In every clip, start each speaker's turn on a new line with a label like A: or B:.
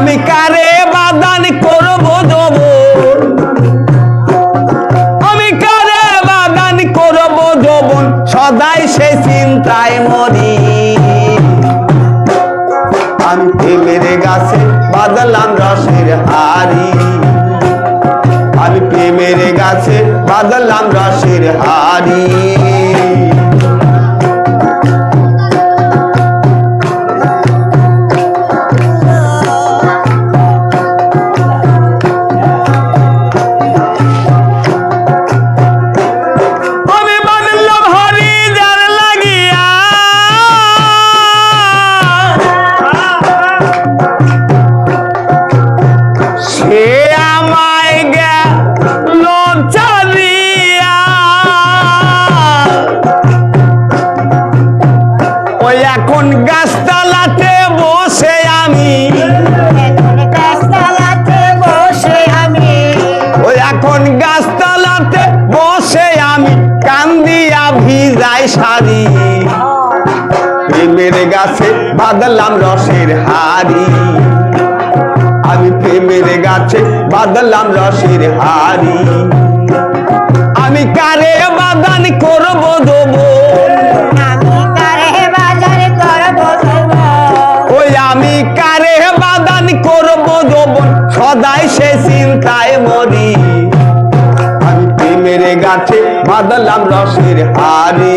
A: আমি কারে বাদান করব যৌবন, আমি কারে বাদান করব যৌবন, সদাই সে চিন্তায় মরি। আমি প্রেমের গাছে বাঁধলাম রসের হাড়ি, আমি প্রেমের গাছে বাঁধলাম রসের হাড়ি। এখন গাছতলাতে বসে আমি, গাছতলাতে বসে আমি, ওই এখন গাছতলাতে বসে আমি কান্দিয়া ভিজাই শাড়ি। প্রেমের গাছে বাঁধলাম রসের হাড়ি, আমি প্রেমের গাছে বাঁধলাম রসের হাড়ি। আমি কারে বাদান করব যৌবন, আমি কারে বাদান করব যৌবন, সদাই সে চিন্তায় মরি। আমি প্রেমের গাছে বাঁধলাম রসের হাড়ি।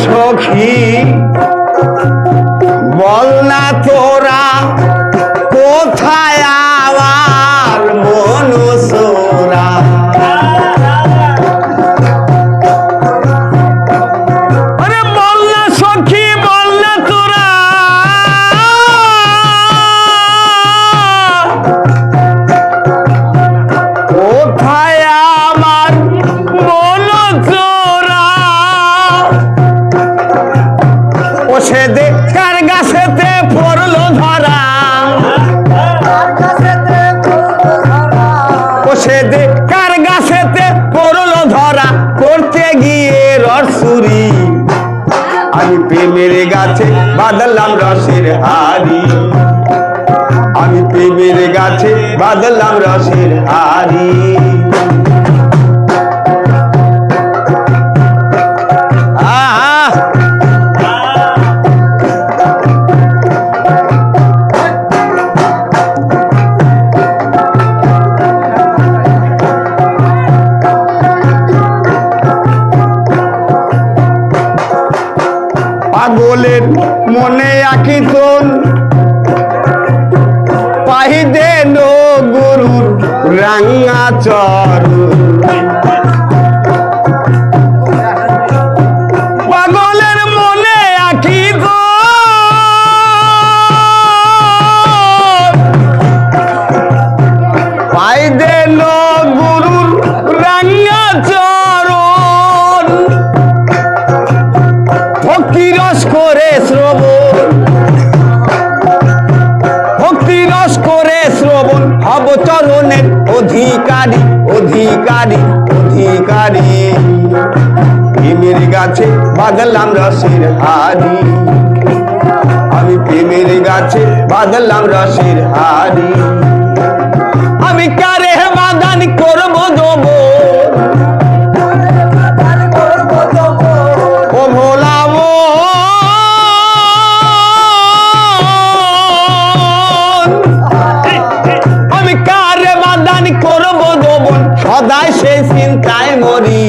A: সখী বল না তোরা কোথায় আমার মনুষ্যরা, আরে বল না সখী বল না তোরা কোথায় আমার মনুষ্যরা। সে কার গাছেতে পড়লো ধরা, সে কার গাছেতে পড়লো ধরা, করতে গিয়ে রসুরি। আমি প্রেমের গাছে বাঁধলাম রসের হাড়ি, আমি প্রেমের গাছে বাঁধলাম রসের হাড়ি। পাগলের মনে আঁকি তোর পাহি দেন গুরুর রাঙা চরণ, পাগলের মনে আঁকি তোর পাই দেন গুরুর রাঙা চরণ। ভক্তি রস করে শ্রবণ, ভক্তি রস করে শ্রবণ, হব চরণের অধিকারী অধিকারী অধিকারী। প্রেমের গাছে বাঁধলাম রসের হাড়ি, আমি প্রেমের গাছে বাঁধলাম রসের হাড়ি। আমি কারে বাদান করব যৌবন, ও ভোলা আমি কারে বাদান করব যৌবন, সদাই সে চিন্তায় মরি।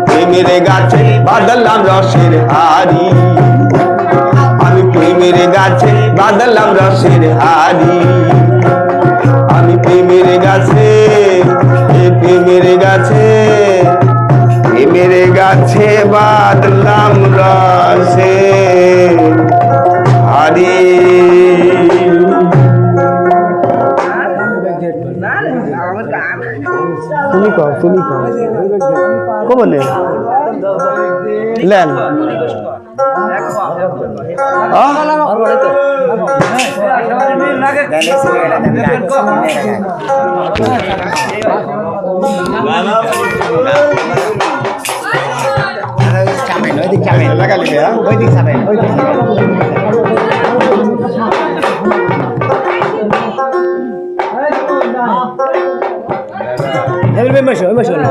A: প্রেমের গাছে বাঁধলাম রসের হাড়ি, আমি প্রেমের গাছে বাঁধলাম রসের হাড়ি। আমি প্রেমের গাছে প্রেমের গাছে প্রেমের গাছে বাঁধলাম রসের হাড়ি। তুমি কো বলে লেন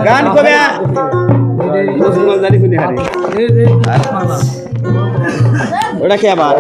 A: গান কবে ওটা কি আবার